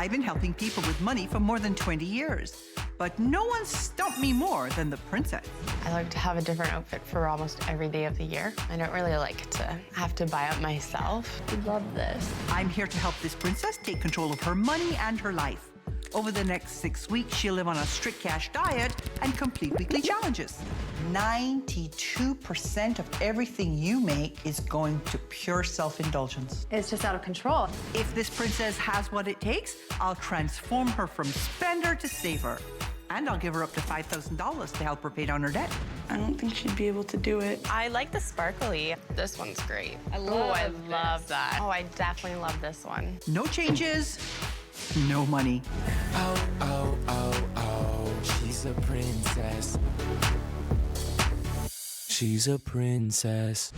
I've been helping people with money for more than 20 years, but no one stumped me more than the princess. I like to have a different outfit for almost every day of the year. I don't really like to have to buy it myself. I love this. I'm here to help this princess take control of her money and her life. Over the next 6 weeks, she'll live on a strict cash diet and complete weekly challenges. 92% of everything you make is going to pure self-indulgence. It's just out of control. If this princess has what it takes, I'll transform her from spender to saver. And I'll give her up to $5,000 to help her pay down her debt. I don't think she'd be able to do it. I like the sparkly. This one's great. I love that. Oh, I definitely love this one. No changes, no money. Oh, oh, oh, oh, she's a princess. She's a princess.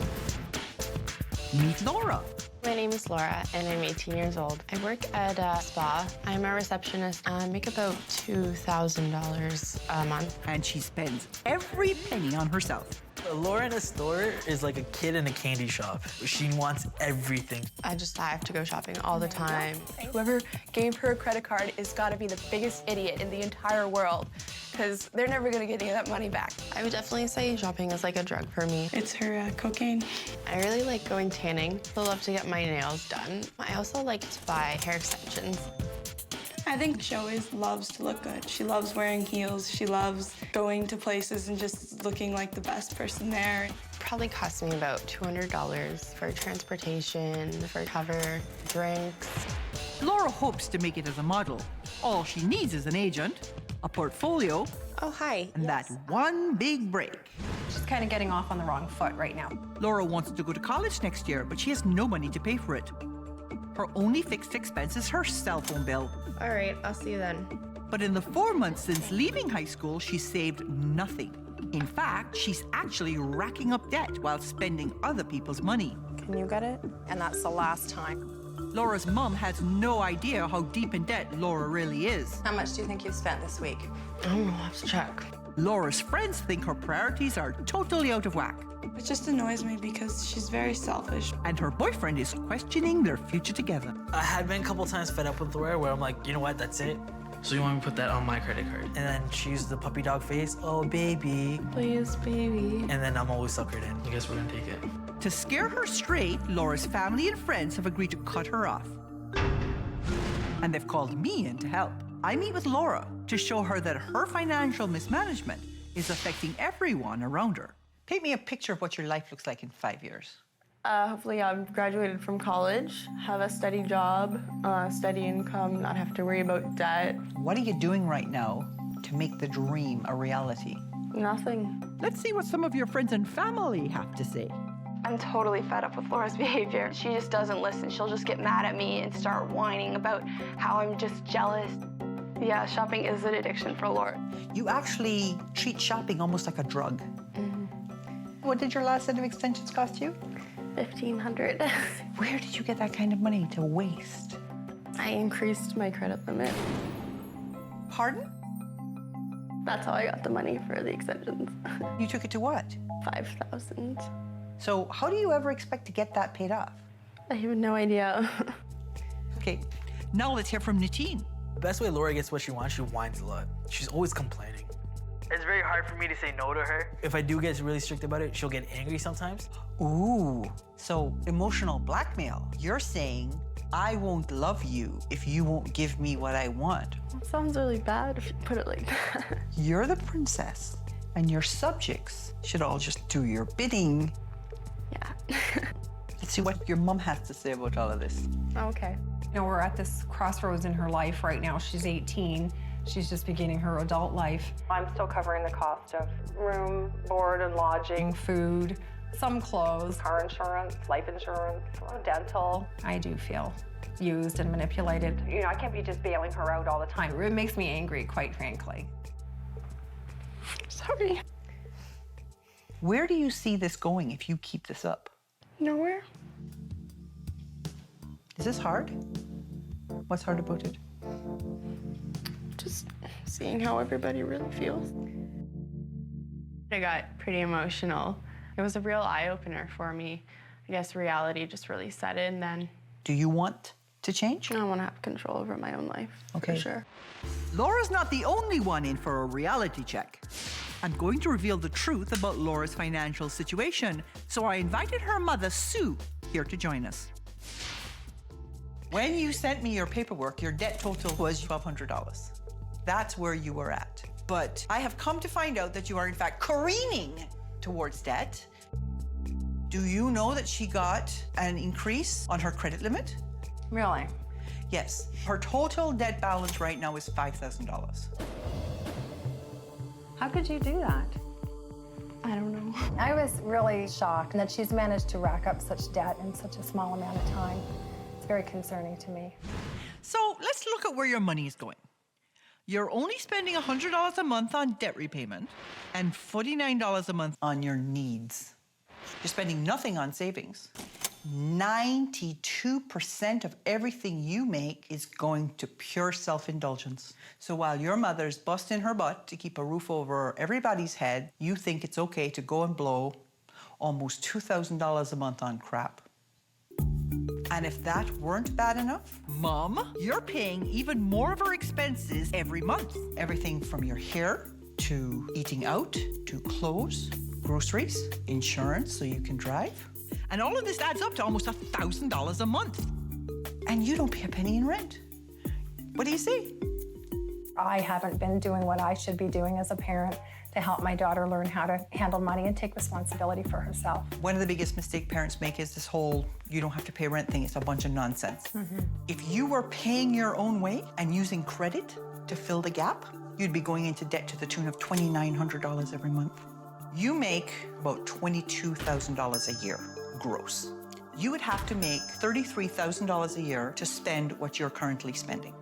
Meet Laura. My name is Laura, and I'm 18 years old. I work at a spa. I'm a receptionist. I make about $2,000 a month. And she spends every penny on herself. Laura in a store is like a kid in a candy shop. She wants everything. I have to go shopping all the time. Whoever gave her a credit card has got to be the biggest idiot in the entire world, because they're never going to get any of that money back. I would definitely say shopping is like a drug for me. It's her cocaine. I really like going tanning. I love to get my nails done. I also like to buy hair extensions. I think she always loves to look good. She loves wearing heels. She loves going to places and just looking like the best person there. Probably cost me about $200 for transportation, for cover, drinks. Laura hopes to make it as a model. All she needs is an agent, a portfolio, Oh, hi. and that one big break. She's kind of getting off on the wrong foot right now. Laura wants to go to college next year, but she has no money to pay for it. Her only fixed expense is her cell phone bill. All right, I'll see you then. But in the 4 months since leaving high school, she saved nothing. In fact, she's actually racking up debt while spending other people's money. Can you get it? And that's the last time. Laura's mom has no idea how deep in debt Laura really is. How much do you think you've spent this week? I don't know, I'll have to check. Laura's friends think her priorities are totally out of whack. It just annoys me because she's very selfish. And her boyfriend is questioning their future together. I had been a couple times fed up with Laura where I'm like, you know what, that's it. So you want me to put that on my credit card? And then she used the puppy dog face, oh baby. Please, baby. And then I'm always suckered in. I guess we're gonna take it. To scare her straight, Laura's family and friends have agreed to cut her off. And they've called me in to help. I meet with Laura to show her that her financial mismanagement is affecting everyone around her. Paint me a picture of what your life looks like in 5 years. Hopefully I've graduated from college, have a steady job, steady income, not have to worry about debt. What are you doing right now to make the dream a reality? Nothing. Let's see what some of your friends and family have to say. I'm totally fed up with Laura's behavior. She just doesn't listen. She'll just get mad at me and start whining about how I'm just jealous. Yeah, shopping is an addiction for Laura. You actually treat shopping almost like a drug. What did your last set of extensions cost you? $1,500. Where did you get that kind of money to waste? I increased my credit limit. Pardon? That's how I got the money for the extensions. You took it to what? $5,000. So how do you ever expect to get that paid off? I have no idea. Okay, now let's hear from Natine. The best way Laura gets what she wants, she whines a lot. She's always complaining. It's very hard for me to say no to her. If I do get really strict about it, she'll get angry sometimes. Ooh, so emotional blackmail. You're saying, I won't love you if you won't give me what I want. That sounds really bad if you put it like that. You're the princess, and your subjects should all just do your bidding. Yeah. Let's see what your mom has to say about all of this. Okay. You know, we're at this crossroads in her life right now. She's 18. She's just beginning her adult life. I'm still covering the cost of room, board, and lodging, Food, some clothes. car insurance, life insurance, dental. I do feel used and manipulated. You know, I can't be just bailing her out all the time. It makes me angry, quite frankly. Sorry. Where do you see this going if you keep this up? Nowhere. Is this hard? What's hard about it? Just seeing how everybody really feels. I got pretty emotional. It was a real eye-opener for me. I guess reality just really set in then. Do you want to change? I want to have control over my own life, Okay. for sure. Laura's not the only one in for a reality check. I'm going to reveal the truth about Laura's financial situation, so I invited her mother, Sue, here to join us. When you sent me your paperwork, your debt total was $1,200. That's where you were at. But I have come to find out that you are in fact careening towards debt. Do you know that she got an increase on her credit limit? Really? Yes. Her total debt balance right now is $5,000. How could you do that? I don't know. I was really shocked that she's managed to rack up such debt in such a small amount of time. It's very concerning to me. So let's look at where your money is going. You're only spending $100 a month on debt repayment and $49 a month on your needs. You're spending nothing on savings. 92% of everything you make is going to pure self-indulgence. So while your mother's busting her butt to keep a roof over everybody's head, you think it's okay to go and blow almost $2,000 a month on crap. And if that weren't bad enough, Mom, you're paying even more of her expenses every month. Everything from your hair to eating out to clothes, groceries, insurance so you can drive. And all of this adds up to almost $1,000 a month. And you don't pay a penny in rent. What do you say? I haven't been doing what I should be doing as a parent to help my daughter learn how to handle money and take responsibility for herself. One of the biggest mistakes parents make is this whole you don't have to pay rent thing. It's a bunch of nonsense. If you were paying your own way and using credit to fill the gap, you'd be going into debt to the tune of $2,900 every month. You make about $22,000 a year gross. You would have to make $33,000 a year to spend what you're currently spending.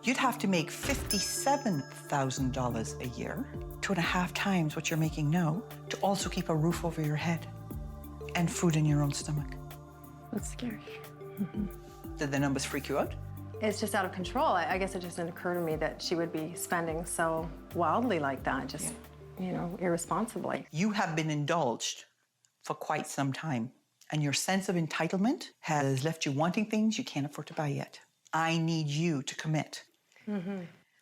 You'd have to make $57,000 a year, 2.5 times what you're making now, to also keep a roof over your head and food in your own stomach. That's scary. Did the numbers freak you out? It's just out of control. I guess it just didn't occur to me that she would be spending so wildly like that, just, you know, irresponsibly. You have been indulged for quite some time, and your sense of entitlement has left you wanting things you can't afford to buy yet. I need you to commit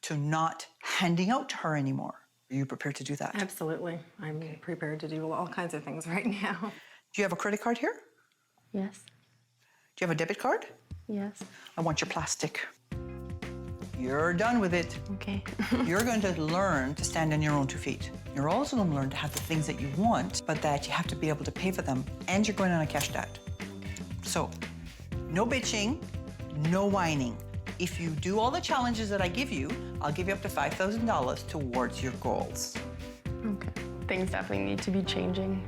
to not handing out to her anymore. Are you prepared to do that? Absolutely. I'm prepared to do all kinds of things right now. Do you have a credit card here? Yes. Do you have a debit card? Yes. I want your plastic. You're done with it. Okay. You're going to learn to stand on your own 2 feet. You're also going to learn to have the things that you want, but that you have to be able to pay for them, and you're going on a cash diet. So, no bitching, no whining. If you do all the challenges that I give you, I'll give you up to $5,000 towards your goals. Okay. Things definitely need to be changing.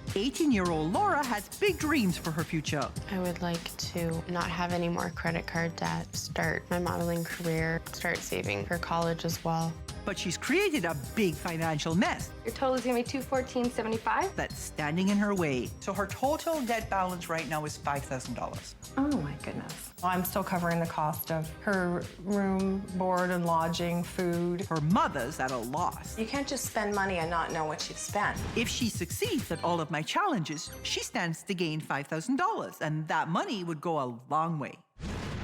18-year-old Laura has big dreams for her future. I would like to not have any more credit card debt, start my modeling career, start saving for college as well. But she's created a big financial mess Your total is gonna be $214.75. that's standing in her way. So her total debt balance right now is $5,000. Oh my goodness. Well, I'm still covering the cost of her room, board, and lodging, food. Her mother's at a loss. You can't just spend money and not know what you've spent. If she succeeds at all of my challenges, she stands to gain $5,000, and that money would go a long way.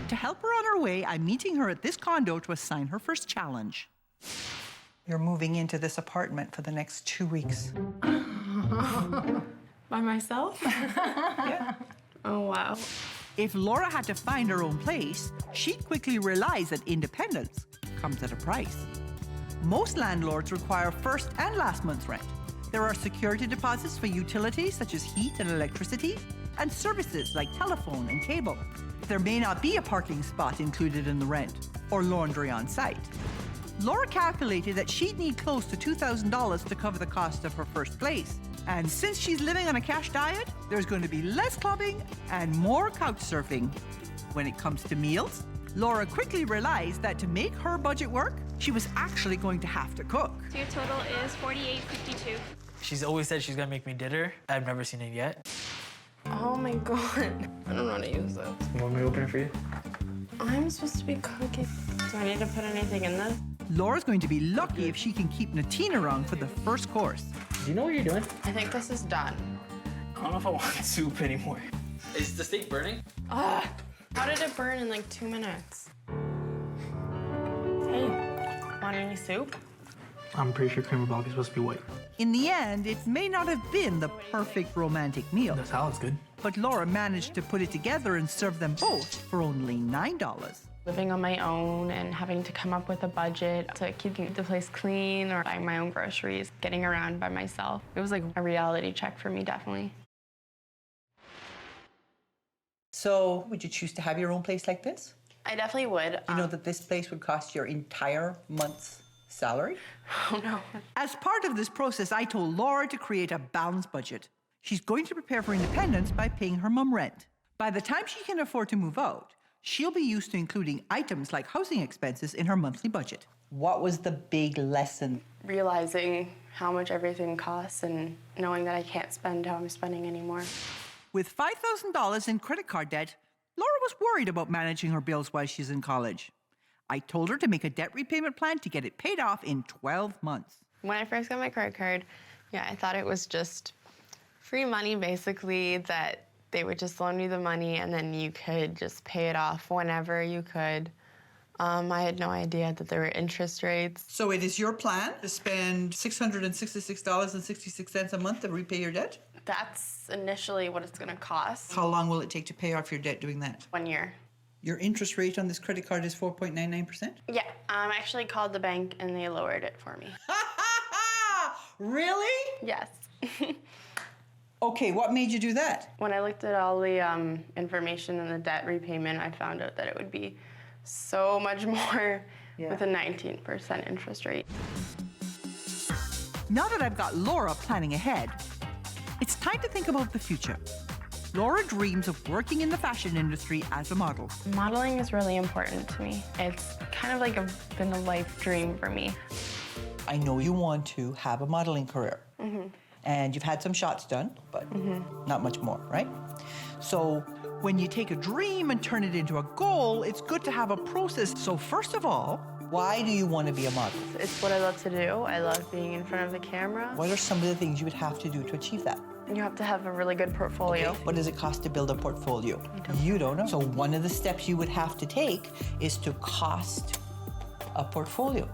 To help her on her way, I'm meeting her at this condo to assign her first challenge. You're moving into this apartment for the next 2 weeks. By myself? Yeah. Oh, wow. If Laura had to find her own place, she'd quickly realize that independence comes at a price. Most landlords require first and last month's rent. There are security deposits for utilities such as heat and electricity, and services like telephone and cable. There may not be a parking spot included in the rent, or laundry on site. Laura calculated that she'd need close to $2,000 to cover the cost of her first place. And since she's living on a cash diet, there's going to be less clubbing and more couch surfing. When it comes to meals, Laura quickly realized that to make her budget work, she was actually going to have to cook. So your total is $48.52. She's always said she's gonna make me dinner. I've never seen it yet. Oh my God. I don't know how to use this. You want me to open it for you? I'm supposed to be cooking. Do I need to put anything in this? Laura's going to be lucky if she can keep Natina around for the first course. Do you know what you're doing? I think this is done. I don't know if I want soup anymore. Is the steak burning? How did it burn in like 2 minutes? Hey, want any soup? I'm pretty sure cream of black is supposed to be white. In the end, it may not have been the perfect romantic meal, The salad's good. but Laura managed to put it together and serve them both for only $9. Living on my own and having to come up with a budget to keep the place clean or buying my own groceries, getting around by myself. It was like a reality check for me, definitely. So, would you choose to have your own place like this? I definitely would. You know that this place would cost your entire month's salary? Oh no. As part of this process, I told Laura to create a balanced budget. She's going to prepare for independence by paying her mum rent. By the time she can afford to move out, she'll be used to including items like housing expenses in her monthly budget. What was the big lesson? Realizing how much everything costs and knowing that I can't spend how I'm spending anymore. With $5,000 in credit card debt, Laura was worried about managing her bills while she's in college. I told her to make a debt repayment plan to get it paid off in 12 months. When I first got my credit card, I thought it was just free money, basically, that they would just loan you the money and then you could just pay it off whenever you could. I had no idea that there were interest rates. So it is your plan to spend $666.66 a month to repay your debt? That's initially what it's going to cost. How long will it take to pay off your debt doing that? 1 year. Your interest rate on this credit card is 4.99%? Yeah, I actually called the bank and they lowered it for me. Really? Yes. Okay, what made you do that? When I looked at all the information and the debt repayment, I found out that it would be so much more with a 19% interest rate. Now that I've got Laura planning ahead, it's time to think about the future. Laura dreams of working in the fashion industry as a model. Modeling is really important to me. It's kind of like been a life dream for me. I know you want to have a modeling career. And you've had some shots done, but not much more, right? So when you take a dream and turn it into a goal, it's good to have a process. So first of all, why do you want to be a model? It's what I love to do. I love being in front of the camera. What are some of the things you would have to do to achieve that? You have to have a really good portfolio. Okay. What does it cost to build a portfolio? You don't know. So one of the steps you would have to take is to cost a portfolio.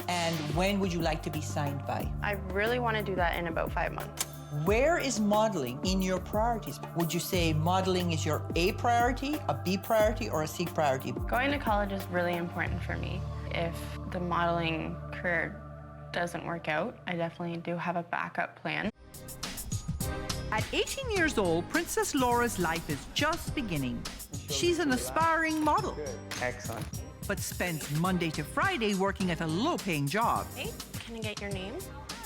And when would you like to be signed by? I really want to do that in about 5 months. Where is modeling in your priorities? Would you say modeling is your A priority, a B priority, or a C priority? Going to college is really important for me. If the modeling career doesn't work out, I definitely do have a backup plan. At 18 years old, Princess Laura's life is just beginning. She's an aspiring model. Excellent. But spends Monday to Friday working at a low-paying job. Hey, can I get your name?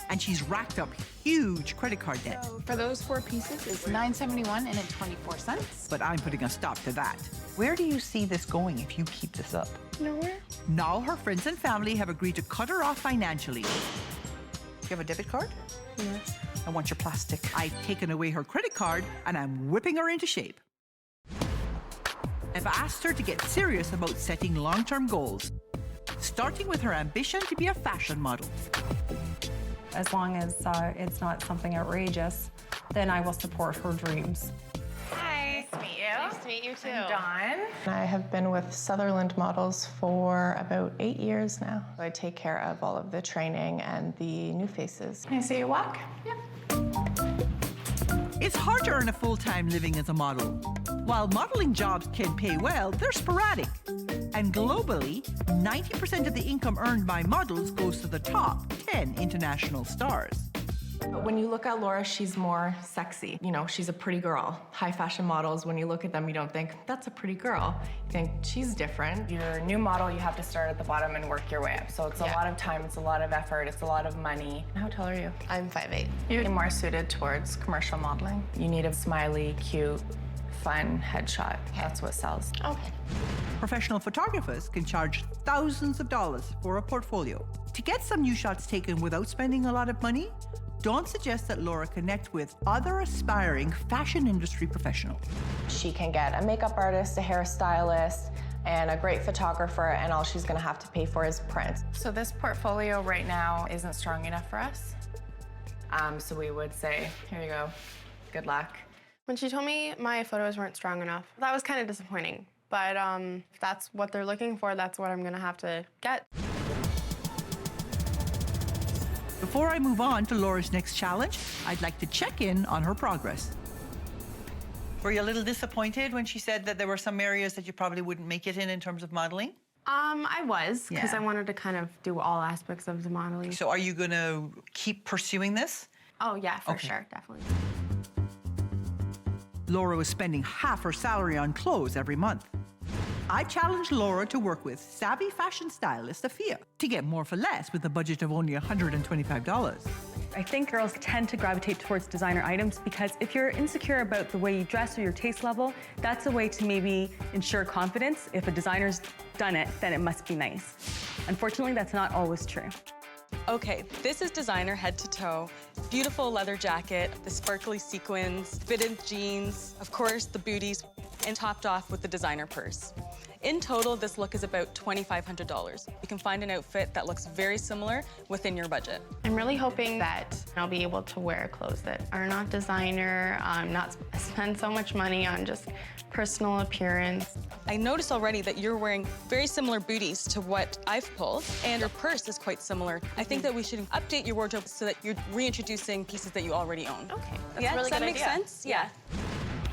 And she's racked up huge credit card debt. So for those 4 pieces, it's $9.71 and 24 cents. But I'm putting a stop to that. Where do you see this going if you keep this up? Nowhere. Now her friends and family have agreed to cut her off financially. You have a debit card? Yes. I want your plastic. I've taken away her credit card and I'm whipping her into shape. I've asked her to get serious about setting long-term goals, starting with her ambition to be a fashion model. As long as it's not something outrageous, then I will support her dreams. Hi. Nice to meet you. Nice to meet you too. I'm Dawn. I have been with Sutherland Models for about 8 years now. I take care of all of the training and the new faces. Can I see you walk? Yeah. It's hard to earn a full-time living as a model. While modeling jobs can pay well, they're sporadic. And globally, 90% of the income earned by models goes to the top 10 international stars. When you look at Laura, she's more sexy. You know, she's a pretty girl. High fashion models, when you look at them, you don't think, that's a pretty girl. You think, she's different. You're a new model, you have to start at the bottom and work your way up. So it's a lot of time, it's a lot of effort, it's a lot of money. How tall are you? I'm 5'8". You're more suited towards commercial modeling. You need a smiley, cute, fun headshot. That's what sells. Okay. Professional photographers can charge thousands of dollars for a portfolio. To get some new shots taken without spending a lot of money, Dawn suggests that Laura connect with other aspiring fashion industry professionals. She can get a makeup artist, a hairstylist, and a great photographer, and all she's gonna have to pay for is print. So this portfolio right now isn't strong enough for us. So we would say, here you go, good luck. When she told me my photos weren't strong enough, that was kind of disappointing. But if that's what they're looking for, that's what I'm gonna have to get. Before I move on to Laura's next challenge, I'd like to check in on her progress. Were you a little disappointed when she said that there were some areas that you probably wouldn't make it in terms of modeling? I was, because Yeah. I wanted to kind of do all aspects of the modeling. So are you going to keep pursuing this? Oh, yeah, for Okay. sure, definitely. Laura was spending half her salary on clothes every month. I challenged Laura to work with savvy fashion stylist Afia to get more for less with a budget of only $125. I think girls tend to gravitate towards designer items because if you're insecure about the way you dress or your taste level, that's a way to maybe ensure confidence. If a designer's done it, then it must be nice. Unfortunately, that's not always true. Okay, this is designer head to toe. Beautiful leather jacket, the sparkly sequins, fitted jeans, of course, the booties, and topped off with the designer purse. In total, this look is about $2,500. You can find an outfit that looks very similar within your budget. I'm really hoping that I'll be able to wear clothes that are not designer, not spend so much money on just personal appearance. I noticed already that you're wearing very similar booties to what I've pulled, and your purse is quite similar. I think that we should update your wardrobe so that you're reintroducing pieces that you already own. Okay, that's Yeah, a really does that good make idea. sense? Yeah.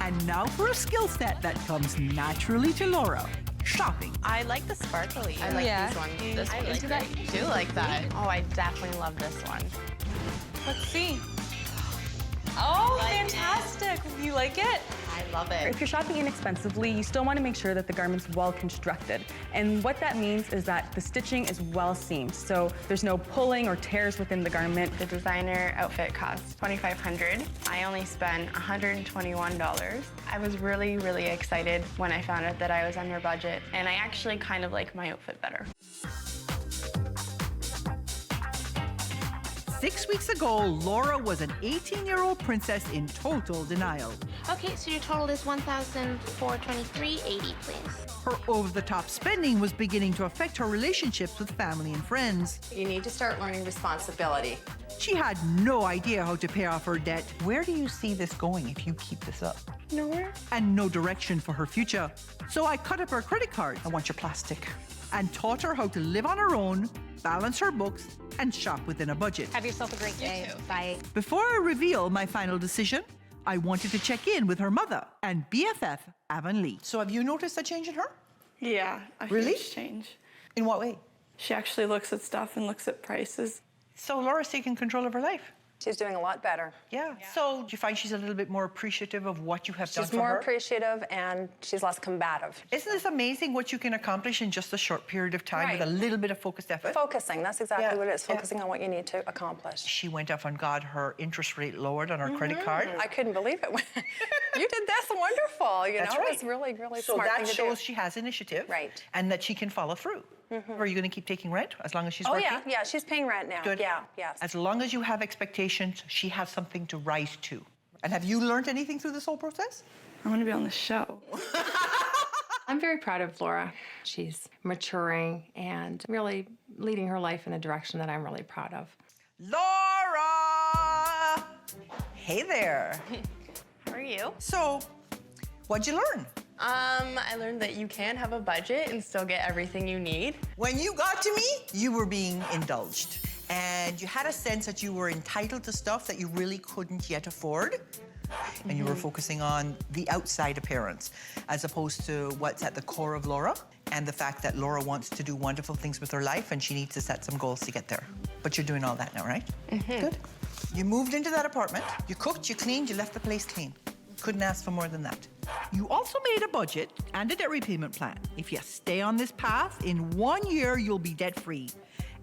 And now for a skill set that comes naturally to Laura, shopping. I like the sparkly. I like these ones. This one is great. I do like that. Oh, I definitely love this one. Let's see. Oh, fantastic. You like it? I love it. If you're shopping inexpensively, you still want to make sure that the garment's well constructed. And what that means is that the stitching is well seamed, so there's no pulling or tears within the garment. The designer outfit costs $2,500. I only spent $121. I was really, really excited when I found out that I was under budget, and I actually kind of like my outfit better. 6 weeks ago, Laura was an 18-year-old princess in total denial. Okay, so your total is $1,423.80, please. Her over-the-top spending was beginning to affect her relationships with family and friends. You need to start learning responsibility. She had no idea how to pay off her debt. Where do you see this going if you keep this up? Nowhere. And no direction for her future. So I cut up her credit cards. I want your plastic. And taught her how to live on her own, balance her books, and shop within a budget. Have yourself a great day. Bye. Before I reveal my final decision, I wanted to check in with her mother and BFF, Avonlea. So have you noticed a change in her? Yeah, a huge change. In what way? She actually looks at stuff and looks at prices. So Laura's taking control of her life. She's doing a lot better. Yeah. So do you find she's a little bit more appreciative of what you have done for She's more her? appreciative and she's less combative. Isn't this amazing what you can accomplish in just a short period of time with a little bit of focused effort? Focusing, that's exactly what it is, focusing on what you need to accomplish. She went off and got her interest rate lowered on her credit card. I couldn't believe it. You did this, wonderful. You That's know, right. It's really, really So smart that thing to shows do. she has initiative. Right. And that she can follow through. Are you going to keep taking rent as long as she's working? Yeah, she's paying rent now. Good. Yeah, yes. As long as you have expectations, she has something to rise to. And have you learned anything through this whole process? I want to be on the show. I'm very proud of Laura. She's maturing and really leading her life in a direction that I'm really proud of. Laura! Hey there. How are you? So, what'd you learn? I learned that you can have a budget and still get everything you need. When you got to me, you were being indulged. And you had a sense that you were entitled to stuff that you really couldn't yet afford. And you were focusing on the outside appearance, as opposed to what's at the core of Laura, and the fact that Laura wants to do wonderful things with her life, and she needs to set some goals to get there. But you're doing all that now, right? Good. You moved into that apartment, you cooked, you cleaned, you left the place clean. Couldn't ask for more than that. You also made a budget and a debt repayment plan. If you stay on this path, in 1 year, you'll be debt-free.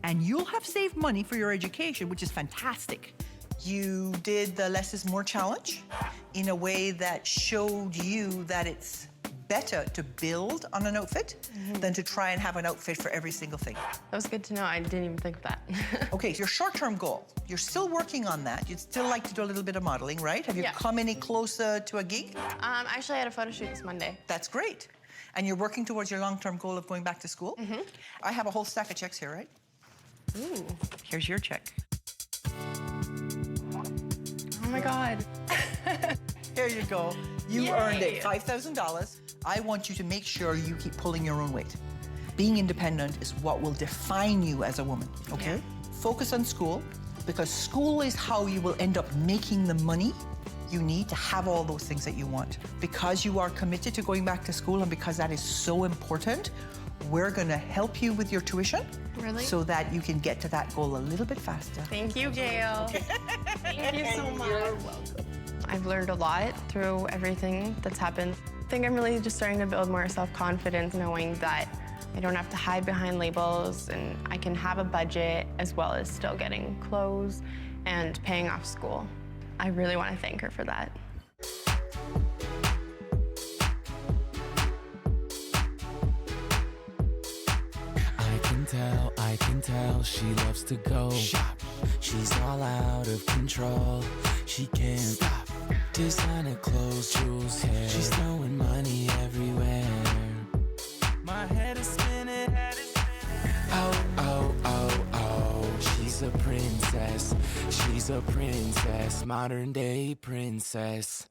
And you'll have saved money for your education, which is fantastic. You did the less is more challenge in a way that showed you that it's better to build on an outfit than to try and have an outfit for every single thing. That was good to know. I didn't even think of that. Okay, your short-term goal, you're still working on that. You'd still like to do a little bit of modeling, right? Have you come any closer to a gig? Actually, I had a photo shoot this Monday. That's great. And you're working towards your long-term goal of going back to school? I have a whole stack of checks here, right? Ooh. Here's your check. Oh my God. Here you go. You earned it, $5,000. I want you to make sure you keep pulling your own weight. Being independent is what will define you as a woman, okay? Yeah. Focus on school, because school is how you will end up making the money you need to have all those things that you want. Because you are committed to going back to school and because that is so important, we're gonna help you with your tuition. Really? So that you can get to that goal a little bit faster. Thank you, Gail. Thank you so much. You're welcome. I've learned a lot through everything that's happened. I think I'm really just starting to build more self-confidence, knowing that I don't have to hide behind labels and I can have a budget as well as still getting clothes and paying off school. I really want to thank her for that. I can tell she loves to go shop. She's all out of control. She can't stop. Designer clothes, jewels, hair. She's throwing money everywhere. My head is spinning. Oh, oh, oh, oh. She's a princess. She's a princess. Modern day princess.